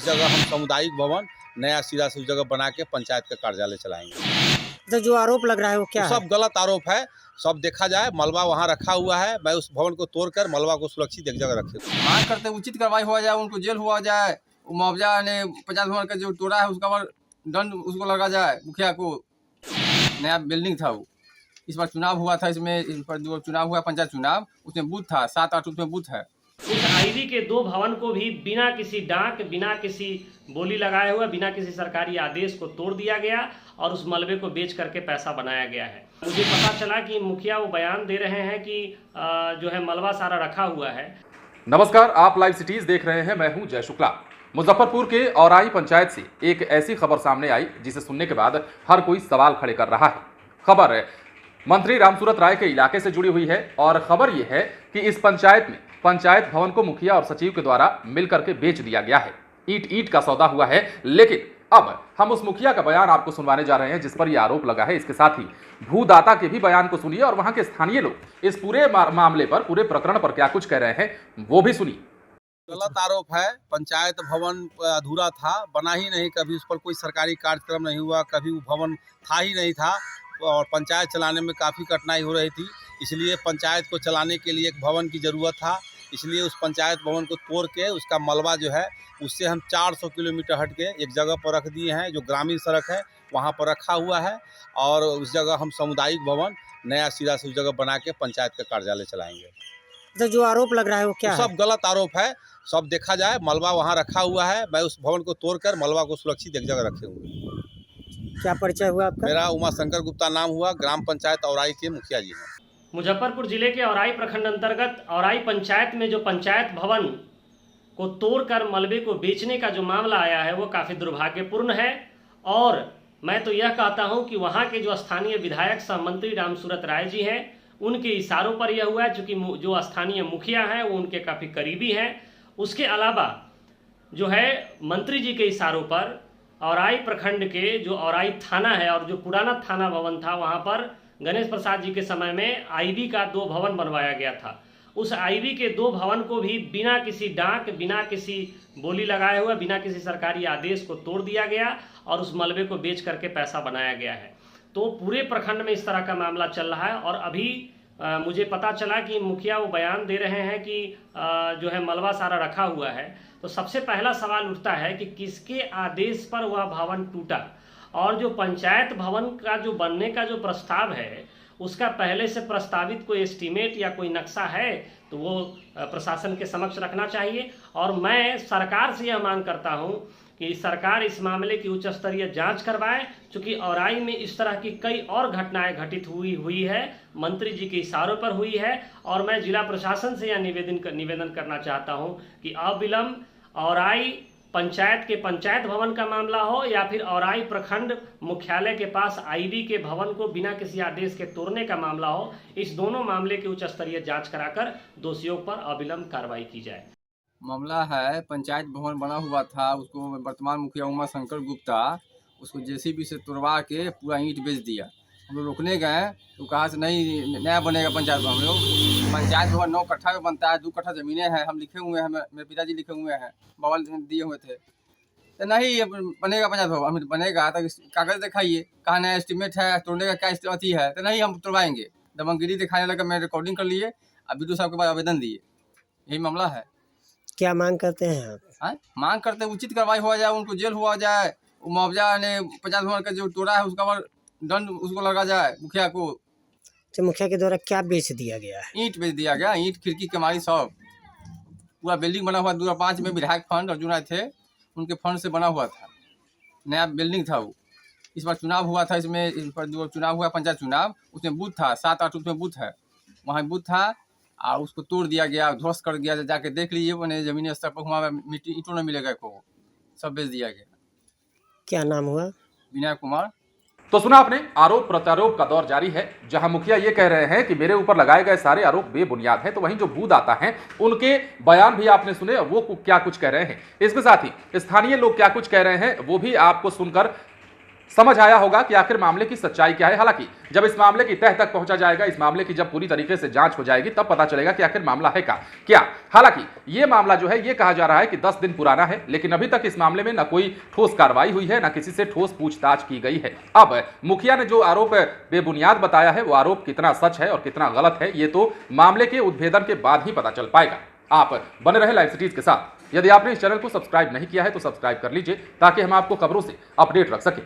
इस जगह हम सामुदायिक भवन नया सिरा से उस जगह बना के पंचायत का कार्यालय चलाएंगे। तो जो आरोप लग रहा है वो क्या तो सब गलत आरोप है। सब देखा जाए, मलबा वहाँ रखा हुआ है। मैं उस भवन को तोड़कर मलबा को सुरक्षित एक जगह रखे। मांग करते उचित कार्रवाई हो जाए, उनको जेल हुआ जाए, मुआवजा ने पंचायत भवन का जो तोड़ा है उसका दंड उसको लगा जाए। मुखिया को नया बिल्डिंग था, वो इस बार चुनाव हुआ था, इसमें इस पर जो चुनाव हुआ पंचायत चुनाव, उसमें बूथ था 7-8 उसमें बूथ है। उस आईवी के 2 भवन को भी बिना किसी डाक, बिना किसी बोली लगाए हुए, बिना किसी सरकारी आदेश को तोड़ दिया गया और उस मलबे को बेच करके पैसा बनाया गया है। मुझे पता चला कि मुखिया वो बयान दे रहे हैं कि जो है मलबा सारा रखा हुआ है। नमस्कार, आप लाइव सिटीज देख रहे हैं। मैं हूं जय शुक्ला। मुजफ्फरपुर के औराई पंचायत से एक ऐसी खबर सामने आई जिसे सुनने के बाद हर कोई सवाल खड़े कर रहा है। खबर मंत्री रामसूरत राय के इलाके से जुड़ी हुई है और खबर यह है कि इस पंचायत में पंचायत भवन को मुखिया और सचिव के द्वारा मिलकर के बेच दिया गया है। ईंट ईंट का सौदा हुआ है। लेकिन अब हम उस मुखिया का बयान आपको सुनवाने जा रहे हैं जिस पर यह आरोप लगा है। इसके साथ ही भूदाता के भी बयान को सुनिए और वहां के स्थानीय लोग इस पूरे मामले पर, पूरे प्रकरण पर क्या कुछ कह रहे हैं वो भी सुनिए। गलत आरोप है। पंचायत भवन अधूरा था, बना ही नहीं, कभी उस पर कोई सरकारी कार्यक्रम नहीं हुआ, कभी वो भवन था ही नहीं था और पंचायत चलाने में काफ़ी कठिनाई हो रही थी। इसलिए पंचायत को चलाने के लिए एक भवन की ज़रूरत था। इसलिए उस पंचायत भवन को तोड़ के उसका मलबा जो है उससे हम 400 किलोमीटर हट के एक जगह पर रख दिए हैं, जो ग्रामीण सड़क है वहाँ पर रखा हुआ है। और उस जगह हम सामुदायिक भवन नया सिरा से उस जगह बना के पंचायत का कार्यालय चलाएंगे। तो जो आरोप लग रहा है वो क्या तो सब गलत आरोप है। सब देखा जाए, मलबा वहाँ रखा हुआ है। मैं उस भवन को तोड़कर मलबा को सुरक्षित एक जगह रखे हुए। क्या परिचय हुआ आपका? मेरा उमाशंकर गुप्ता नाम हुआ, ग्राम पंचायत औराई के मुखिया जी हैं। मुजफ्फरपुर जिले के औराई प्रखंड अंतर्गत औराई पंचायत में जो पंचायत भवन को तोड़कर मलबे को बेचने का जो मामला आया है वो काफ़ी दुर्भाग्यपूर्ण है। और मैं तो यह कहता हूं कि वहां के जो स्थानीय विधायक सह मंत्री रामसूरत राय जी हैं उनके इशारों पर यह हुआ है, चूँकि जो स्थानीय मुखिया हैं वो उनके काफ़ी करीबी हैं। उसके अलावा जो है मंत्री जी के इशारों पर औराई प्रखंड के जो औराई थाना है और जो पुराना थाना भवन था वहाँ पर गणेश प्रसाद जी के समय में आईवी का 2 भवन बनवाया गया था। उस आईवी के 2 भवन को भी बिना किसी डाक, बिना किसी बोली लगाए हुए, बिना किसी सरकारी आदेश को तोड़ दिया गया और उस मलबे को बेच करके पैसा बनाया गया है। तो पूरे प्रखंड में इस तरह का मामला चल रहा है। और अभी मुझे पता चला कि मुखिया वो बयान दे रहे हैं कि जो है मलबा सारा रखा हुआ है। तो सबसे पहला सवाल उठता है कि किसके आदेश पर वह भवन टूटा, और जो पंचायत भवन का जो बनने का जो प्रस्ताव है उसका पहले से प्रस्तावित कोई एस्टीमेट या कोई नक्शा है तो वो प्रशासन के समक्ष रखना चाहिए। और मैं सरकार से यह मांग करता हूं कि सरकार इस मामले की उच्च स्तरीय जांच करवाए, क्योंकि औराई में इस तरह की कई और घटनाएं घटित हुई है, मंत्री जी के इशारों पर हुई है। और मैं जिला प्रशासन से यह निवेदन करना चाहता हूं कि अविलंब औराई पंचायत के पंचायत भवन का मामला हो या फिर औराई प्रखंड मुख्यालय के पास आईवी के भवन को बिना किसी आदेश के तोड़ने का मामला हो, इस दोनों मामले की उच्च स्तरीय जांच कराकर दोषियों पर अविलंब कार्रवाई की जाए। मामला है पंचायत भवन बना हुआ था, उसको वर्तमान मुखिया उमाशंकर गुप्ता उसको जेसीबी से तोड़वा के पूरा ईंट बेच दिया। हम लोग रोकने गए तो कहा से नहीं, नया बनेगा पंचायत भवन। हम लोग पंचायत भवन 9 कट्ठा में बनता है, 2 कट्ठा ज़मीनें हैं, हम लिखे हुए हैं, मेरे पिताजी लिखे हुए हैं, बवाल दिए हुए थे। तो नहीं बनेगा पंचायत भवन, हम बनेगा तो कागज़ दिखाइए, कहा नया एस्टीमेट है, तोड़ने का क्या अथी है, तो नहीं हम तोड़वाएंगे। दबंगगिरी दिखाने लगा, मैं रिकॉर्डिंग कर लिए, अब वीडियो साहब के पास आवेदन दिए। यही मामला है। क्या मांग करते हैं आप? मांग करते उचित कार्रवाई हो जाए, उनको जेल हुआ जाए, मुआवजा ने पंचायत भवन का जो तोड़ा है उसका दंड उसको लगा जाए। मुखिया को तो मुखिया के द्वारा क्या बेच दिया गया है? ईंट बेच दिया गया, ईंट, खिड़की, कमारी सब। पूरा बिल्डिंग बना हुआ 2005 में विधायक फंड अर्जुन राय थे, उनके फंड से बना हुआ था, नया बिल्डिंग था वो। इस बार चुनाव हुआ था, इसमें इस पर जो चुनाव हुआ पंचायत चुनाव, उसमें बूथ था 7-8 उसमें बूथ है, वहाँ बूथ था और उसको तोड़ दिया गया, ध्वस्त कर दिया। जाके देख लीजिए, मैंने जमीनी स्तर पर वहाँ मिट्टी ईंटों नहीं मिलेगा को, सब बेच दिया गया। क्या नाम हुआ? विनय कुमार। तो सुना आपने, आरोप प्रत्यारोप का दौर जारी है, जहां मुखिया ये कह रहे हैं कि मेरे ऊपर लगाए गए सारे आरोप बेबुनियाद हैं। तो वहीं जो भूदाता हैं उनके बयान भी आपने सुने, वो क्या कुछ कह रहे हैं। इसके साथ ही स्थानीय लोग क्या कुछ कह रहे हैं वो भी आपको सुनकर समझ आया होगा कि आखिर मामले की सच्चाई क्या है। हालांकि जब इस मामले की तह तक पहुंचा जाएगा, इस मामले की जब पूरी तरीके से जांच हो जाएगी, तब पता चलेगा कि आखिर मामला है क्या। हालांकि ये मामला जो है ये कहा जा रहा है कि 10 दिन पुराना है, लेकिन अभी तक इस मामले में न कोई ठोस कार्रवाई हुई है, न किसी से ठोस पूछताछ की गई है। अब मुखिया ने जो आरोप बेबुनियाद बताया है, वो आरोप कितना सच है और कितना गलत है, ये तो मामले के उद्भेदन के बाद ही पता चल पाएगा। आप बने रहे लाइव सिटीज के साथ। यदि आपने इस चैनल को सब्सक्राइब नहीं किया है तो सब्सक्राइब कर लीजिए, ताकि हम आपको खबरों से अपडेट रख सकें।